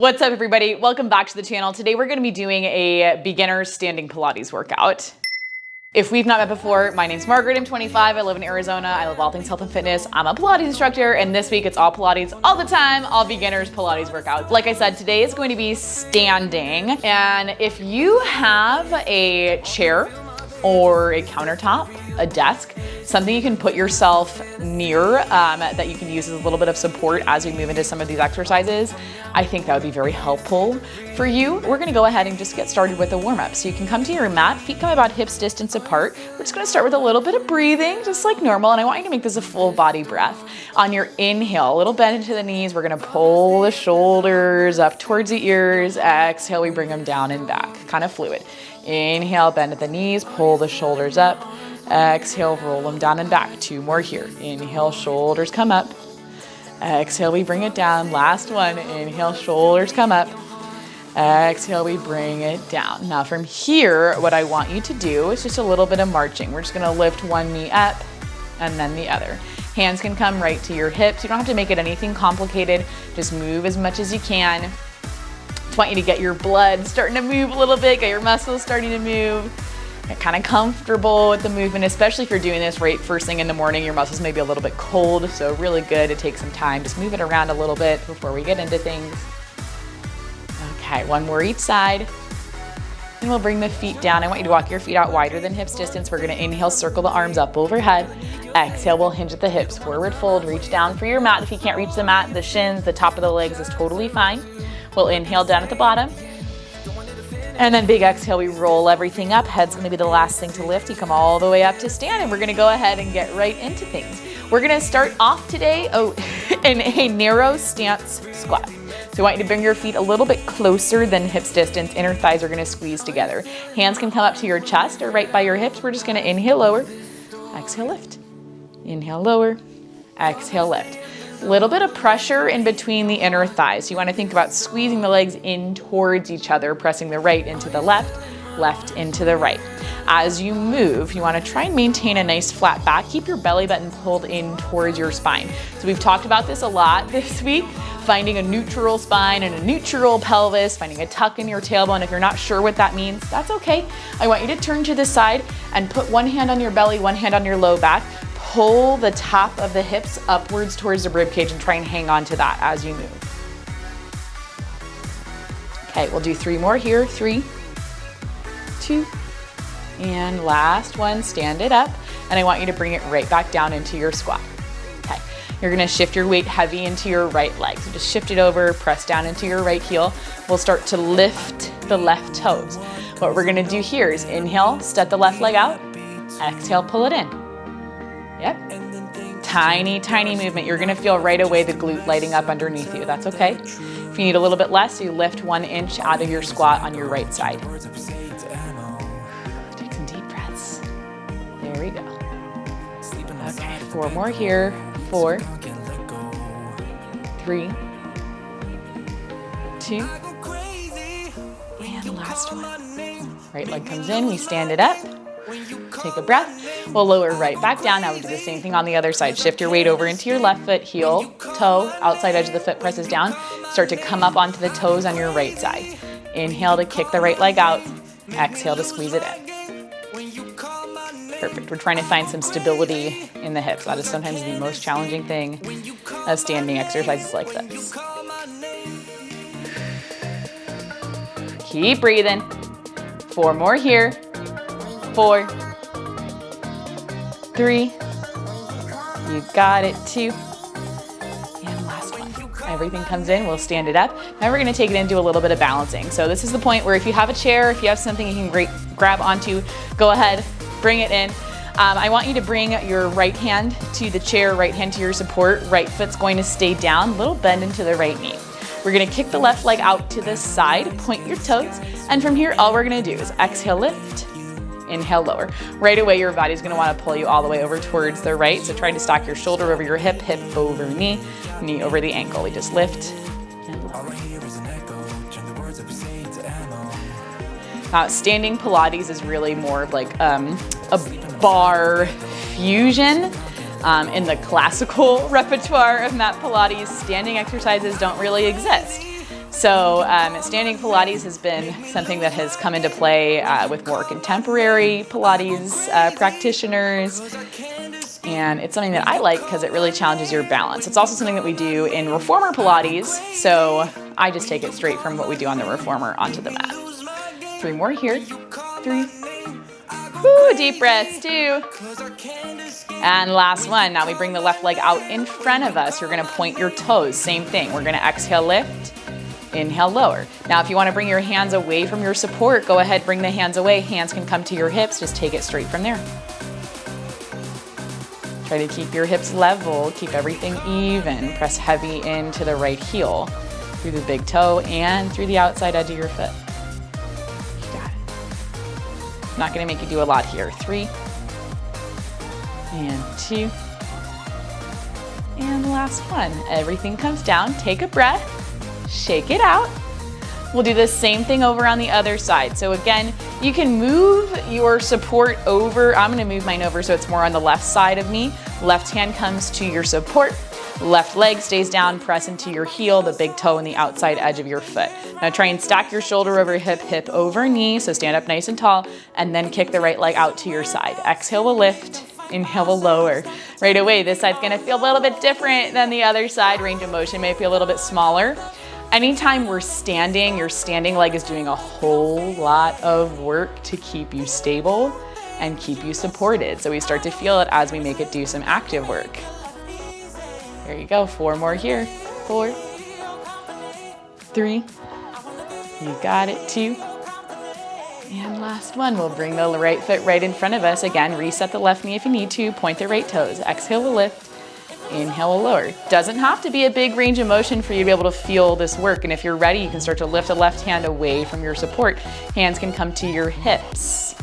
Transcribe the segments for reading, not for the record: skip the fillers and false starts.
What's up, everybody? Welcome back to the channel. Today we're going to be doing a beginner standing Pilates workout. If we've not met before, my name's Margaret, I'm 25, I live in Arizona, I love all things health and fitness. I'm a Pilates instructor, and this week it's all Pilates all the time, all beginners Pilates workouts. Like I said, today is going to be standing, and if you have a chair or a countertop, a desk, something you can put yourself near that you can use as a little bit of support as we move into some of these exercises, I think that would be very helpful for you. We're gonna go ahead and just get started with a warm-up. So you can come to your mat, feet come about hips distance apart. We're just gonna start with a little bit of breathing, just like normal, and I want you to make this a full body breath. On your inhale, a little bend into the knees, we're gonna pull the shoulders up towards the ears. Exhale, we bring them down and back, kind of fluid. Inhale, bend at the knees, pull the shoulders up. Exhale, roll them down and back. Two more here. Inhale, shoulders come up. Exhale, we bring it down. Last one. Inhale, shoulders come up. Exhale, we bring it down. Now from here, what I want you to do is just a little bit of marching. We're just gonna lift one knee up and then the other. Hands can come right to your hips. You don't have to make it anything complicated. Just move as much as you can. Just want you to get your blood starting to move a little bit, get your muscles starting to move. Get kind of comfortable with the movement, especially if you're doing this right first thing in the morning. Your muscles may be a little bit cold, so really good to take some time. Just move it around a little bit before we get into things. Okay, one more each side. And we'll bring the feet down. I want you to walk your feet out wider than hips distance. We're gonna inhale, circle the arms up overhead. Exhale, we'll hinge at the hips, forward fold, reach down for your mat. If you can't reach the mat, the shins, the top of the legs is totally fine. We'll inhale down at the bottom. And then big exhale, we roll everything up. Head's gonna be the last thing to lift. You come all the way up to stand, and we're gonna go ahead and get right into things. We're gonna start off today in a narrow stance squat. So I want you to bring your feet a little bit closer than hips distance. Inner thighs are gonna squeeze together. Hands can come up to your chest or right by your hips. We're just gonna inhale, lower, exhale, lift. Inhale, lower, exhale, lift. Little bit of pressure in between the inner thighs. You want to think about squeezing the legs in towards each other, pressing the right into the left, left into the right. As you move, you want to try and maintain a nice flat back. Keep your belly button pulled in towards your spine. So we've talked about this a lot this week, finding a neutral spine and a neutral pelvis, finding a tuck in your tailbone. If you're not sure what that means, that's okay. I want you to turn to the side and put one hand on your belly, one hand on your low back. Pull the top of the hips upwards towards the rib cage and try and hang on to that as you move. Okay, we'll do three more here. 3, 2, and last one, stand it up. And I want you to bring it right back down into your squat. Okay, you're gonna shift your weight heavy into your right leg. So just shift it over, press down into your right heel. We'll start to lift the left toes. What we're gonna do here is inhale, step the left leg out, exhale, pull it in. Yep. Tiny, tiny movement. You're gonna feel right away the glute lighting up underneath you. That's okay. If you need a little bit less, you lift 1 inch out of your squat on your right side. Take some deep breaths. There we go. Okay, 4 more here. 4, 3, 2, and last one. Right leg comes in, we stand it up. Take a breath. We'll lower right back down. Now we do the same thing on the other side. Shift your weight over into your left foot, heel, toe, outside edge of the foot presses down. Start to come up onto the toes on your right side. Inhale to kick the right leg out. Exhale to squeeze it in. Perfect. We're trying to find some stability in the hips. That is sometimes the most challenging thing of standing exercises like this. Keep breathing. 4 more here. 4, 3, you got it, 2, and last one. Everything comes in, we'll stand it up. Now we're gonna take it and do a little bit of balancing. So this is the point where if you have a chair, if you have something you can grab onto, go ahead, bring it in. I want you to bring your right hand to the chair, right hand to your support, right foot's going to stay down, little bend into the right knee. We're gonna kick the left leg out to the side, point your toes, and from here, all we're gonna do is exhale, lift, inhale, lower. Right away, your body's gonna wanna pull you all the way over towards the right, so try to stack your shoulder over your hip, hip over knee, knee over the ankle. We just lift and lower. Standing Pilates is really more of like a bar fusion. In the classical repertoire of mat Pilates, standing exercises don't really exist. So standing Pilates has been something that has come into play with more contemporary Pilates practitioners. And it's something that I like because it really challenges your balance. It's also something that we do in reformer Pilates. So I just take it straight from what we do on the reformer onto the mat. 3 more here. 3. Woo, deep breaths, 2. And last one. Now we bring the left leg out in front of us. You're gonna point your toes. Same thing. We're gonna exhale, lift. Inhale, lower. Now, if you want to bring your hands away from your support, go ahead, bring the hands away. Hands can come to your hips. Just take it straight from there. Try to keep your hips level. Keep everything even. Press heavy into the right heel, through the big toe and through the outside edge of your foot. You got it. I'm not going to make you do a lot here. 3 and 2. And the last one. Everything comes down. Take a breath. Shake it out. We'll do the same thing over on the other side. So again, you can move your support over. I'm gonna move mine over so it's more on the left side of me. Left hand comes to your support. Left leg stays down, press into your heel, the big toe and the outside edge of your foot. Now try and stack your shoulder over hip, hip over knee. So stand up nice and tall and then kick the right leg out to your side. Exhale will lift. Inhale will lower. Right away, this side's gonna feel a little bit different than the other side. Range of motion may feel a little bit smaller. Anytime we're standing, your standing leg is doing a whole lot of work to keep you stable and keep you supported. So we start to feel it as we make it do some active work. There you go, 4 more here. 4, 3, you got it, 2. And last one, we'll bring the right foot right in front of us. Again, reset the left knee if you need to, point the right toes. Exhale will lift. Inhale will lower. Doesn't have to be a big range of motion for you to be able to feel this work. And if you're ready, you can start to lift the left hand away from your support. Hands can come to your hips.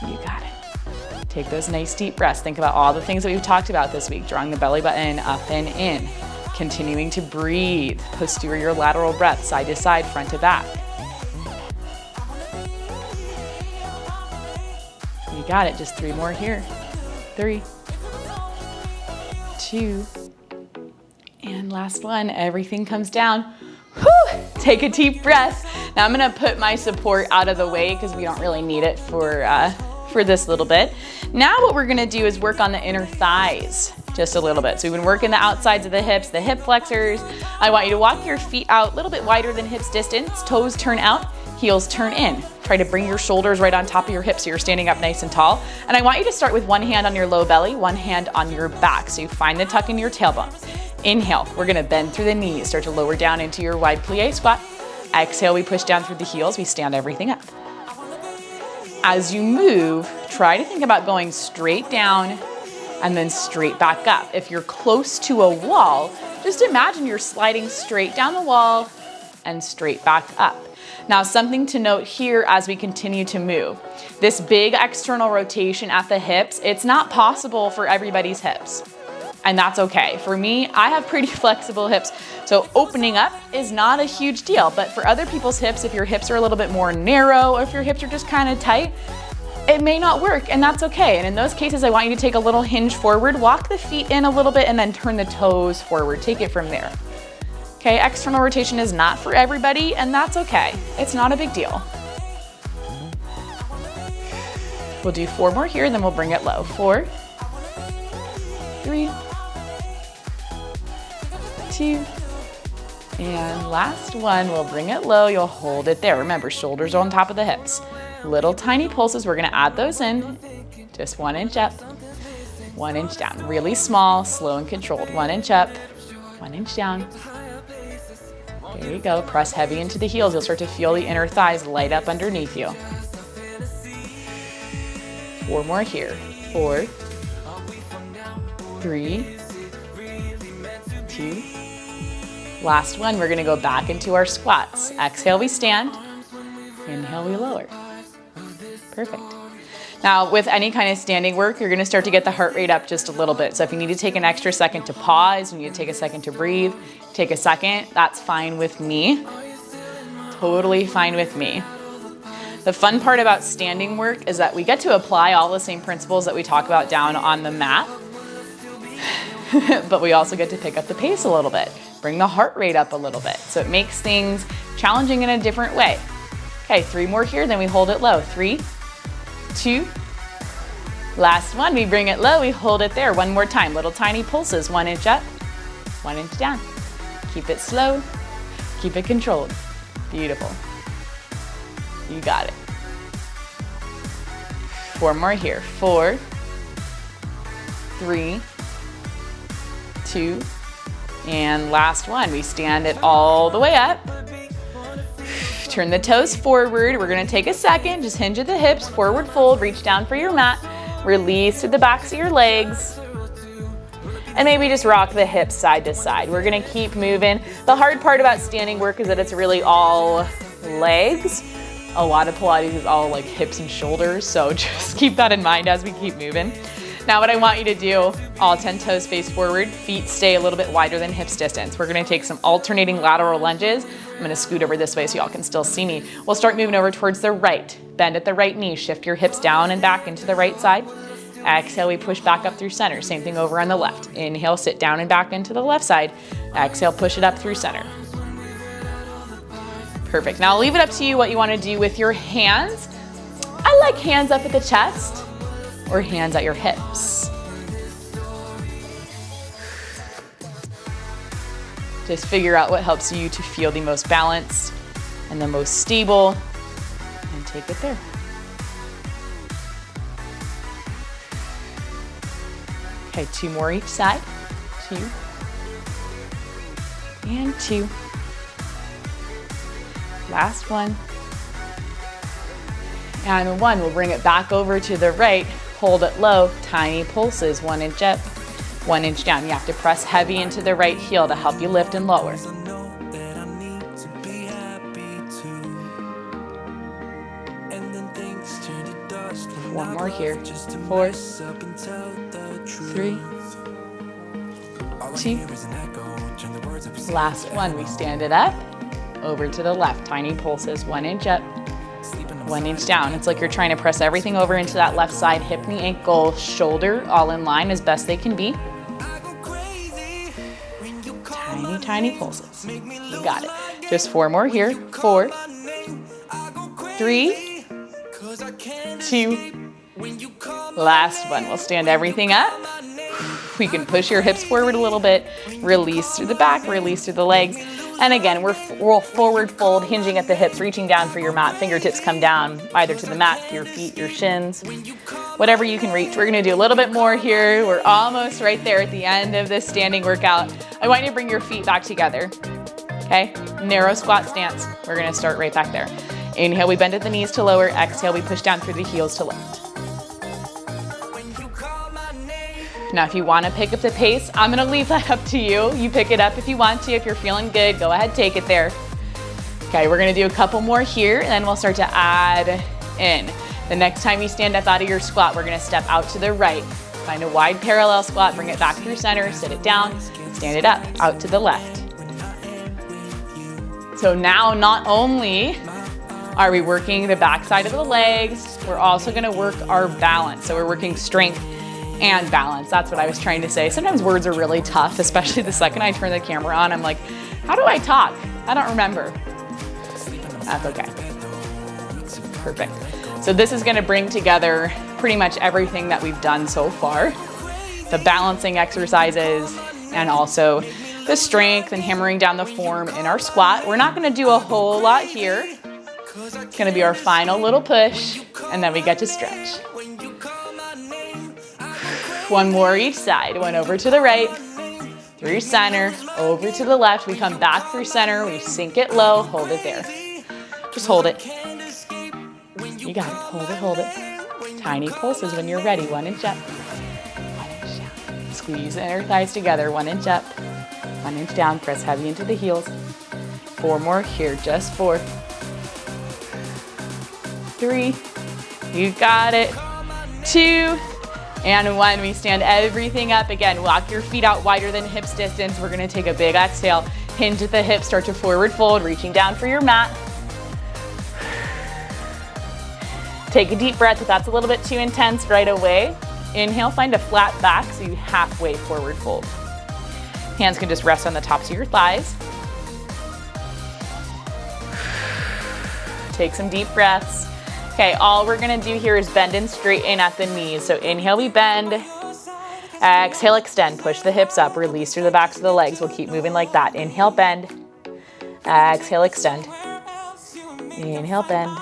You got it. Take those nice deep breaths. Think about all the things that we've talked about this week. Drawing the belly button up and in. Continuing to breathe. Posterior lateral breath, side to side, front to back. You got it. Just 3 more here. 3, 2, and last one. Everything comes down. Whew. Take a deep breath. Now I'm gonna put my support out of the way because we don't really need it for this little bit. Now what we're gonna do is work on the inner thighs just a little bit. So we've been working the outsides of the hips, the hip flexors. I want you to walk your feet out a little bit wider than hips distance. Toes turn out, heels turn in. Try to bring your shoulders right on top of your hips so you're standing up nice and tall. And I want you to start with one hand on your low belly, one hand on your back. So you find the tuck in your tailbone. Inhale, we're gonna bend through the knees, start to lower down into your wide plie squat. Exhale, we push down through the heels, we stand everything up. As you move, try to think about going straight down and then straight back up. If you're close to a wall, just imagine you're sliding straight down the wall and straight back up. Now, something to note here as we continue to move. This big external rotation at the hips, it's not possible for everybody's hips, and that's okay. For me, I have pretty flexible hips, so opening up is not a huge deal, but for other people's hips, if your hips are a little bit more narrow or if your hips are just kind of tight, it may not work, and that's okay. And in those cases, I want you to take a little hinge forward, walk the feet in a little bit, and then turn the toes forward. Take it from there. Okay, external rotation is not for everybody, and that's okay. It's not a big deal. We'll do 4 more here, then we'll bring it low. 4, 3, 2, and last one, we'll bring it low. You'll hold it there. Remember, shoulders are on top of the hips. Little tiny pulses, we're gonna add those in. Just 1 inch up, 1 inch down. Really small, slow and controlled. 1 inch up, 1 inch down. There you go, press heavy into the heels. You'll start to feel the inner thighs light up underneath you. 4 more here. 4, 3, 2. Last one, we're gonna go back into our squats. Exhale, we stand. Inhale, we lower. Perfect. Now, with any kind of standing work, you're gonna start to get the heart rate up just a little bit. So if you need to take an extra second to pause, you need to take a second to breathe, take a second, that's fine with me. Totally fine with me. The fun part about standing work is that we get to apply all the same principles that we talk about down on the mat, but we also get to pick up the pace a little bit. bring the heart rate up a little bit. So it makes things challenging in a different way. Okay, 3 more here, then we hold it low. 3, 2, last one, we bring it low, we hold it there. 1 more time, little tiny pulses, 1 inch up, 1 inch down. Keep it slow, keep it controlled. Beautiful. You got it. 4 more here. 4, 3, 2, and last one. We stand it all the way up. Turn the toes forward. We're gonna take a second, just hinge at the hips, forward fold, reach down for your mat, release to the backs of your legs, and maybe just rock the hips side to side. We're gonna keep moving. The hard part about standing work is that it's really all legs. A lot of Pilates is all like hips and shoulders, so just keep that in mind as we keep moving. Now what I want you to do, all 10 toes face forward, feet stay a little bit wider than hips distance. We're gonna take some alternating lateral lunges. I'm gonna scoot over this way so y'all can still see me. We'll start moving over towards the right. Bend at the right knee, shift your hips down and back into the right side. Exhale, we push back up through center. Same thing over on the left. Inhale, sit down and back into the left side. Exhale, push it up through center. Perfect. Now I'll leave it up to you what you wanna do with your hands. I like hands up at the chest or hands at your hips. Just figure out what helps you to feel the most balanced and the most stable, and take it there. Okay, 2 more each side. 2 and 2. Last one. And 1, we'll bring it back over to the right, hold it low, tiny pulses, 1 inch up, 1 inch down. You have to press heavy into the right heel to help you lift and lower. 1 more here. 4, 3, 2. Last one, we stand it up, over to the left, tiny pulses, 1 inch up, 1 inch down. It's like you're trying to press everything over into that left side, hip, knee, ankle, shoulder, all in line as best they can be. Tiny, tiny pulses. You got it. Just 4 more here. 4, 3, 2. Last one. We'll stand everything up. We can push your hips forward a little bit, release through the back, release through the legs. And again, we'll forward fold, hinging at the hips, reaching down for your mat. Fingertips come down either to the mat, to your feet, your shins, whatever you can reach. We're gonna do a little bit more here. We're almost right there at the end of this standing workout. I want you to bring your feet back together, okay? Narrow squat stance. We're gonna start right back there. Inhale, we bend at the knees to lower. Exhale, we push down through the heels to lift. Now, if you want to pick up the pace, I'm going to leave that up to you. You pick it up if you want to. If you're feeling good, go ahead, take it there. Okay, we're going to do a couple more here, and then we'll start to add in. The next time you stand up out of your squat, we're going to step out to the right. Find a wide parallel squat, bring it back through center, sit it down, stand it up, out to the left. So now, not only are we working the back side of the legs, we're also going to work our balance. So we're working strength and balance. That's what I was trying to say. Sometimes words are really tough, especially the second I turn the camera on. I'm like, how do I talk? I don't remember. That's okay. Perfect. So this is going to bring together pretty much everything that we've done so far. The balancing exercises and also the strength and hammering down the form in our squat. We're not going to do a whole lot here. It's going to be our final little push, and then we get to stretch. 1 more each side. 1 over to the right, through center, over to the left. We come back through center. We sink it low. Hold it there. Just hold it. You got it. Hold it, hold it. Tiny pulses when you're ready. 1 inch up, 1 inch down. Squeeze the inner thighs together. 1 inch up, 1 inch down. Press heavy into the heels. 4 more here. Just 4. 3. You got it. 2. And 1, we stand everything up. Again, walk your feet out wider than hips distance. We're gonna take a big exhale, hinge at the hips, start to forward fold, reaching down for your mat. Take a deep breath. If that's a little bit too intense right away, inhale, find a flat back, so you halfway forward fold. Hands can just rest on the tops of your thighs. Take some deep breaths. Okay, all we're gonna do here is bend and straighten at the knees. So inhale, we bend. Exhale, extend, push the hips up, release through the backs of the legs. We'll keep moving like that. Inhale, bend. Exhale, extend. Inhale, bend.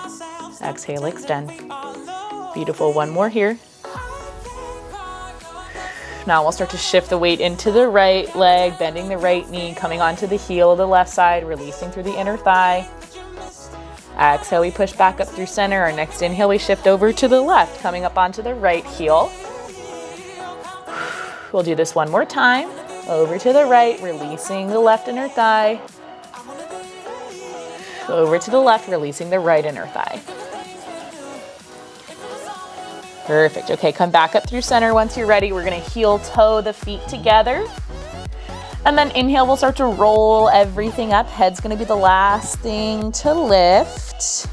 Exhale, extend. Beautiful, one more here. Now we'll start to shift the weight into the right leg, bending the right knee, coming onto the heel of the left side, releasing through the inner thigh. Exhale, we push back up through center. Our next inhale, we shift over to the left, coming up onto the right heel. We'll do this one more time. Over to the right, releasing the left inner thigh. Over to the left, releasing the right inner thigh. Perfect. Okay, come back up through center. Once you're ready, we're gonna heel toe the feet together. And then inhale, we'll start to roll everything up. Head's gonna be the last thing to lift.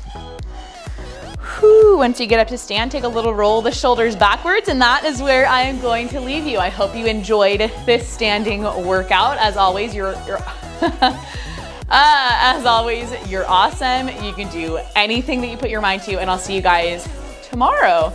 Whew. Once you get up to stand, take a little roll the shoulders backwards, and that is where I am going to leave you. I hope you enjoyed this standing workout. As always, as always, you're awesome. You can do anything that you put your mind to, and I'll see you guys tomorrow.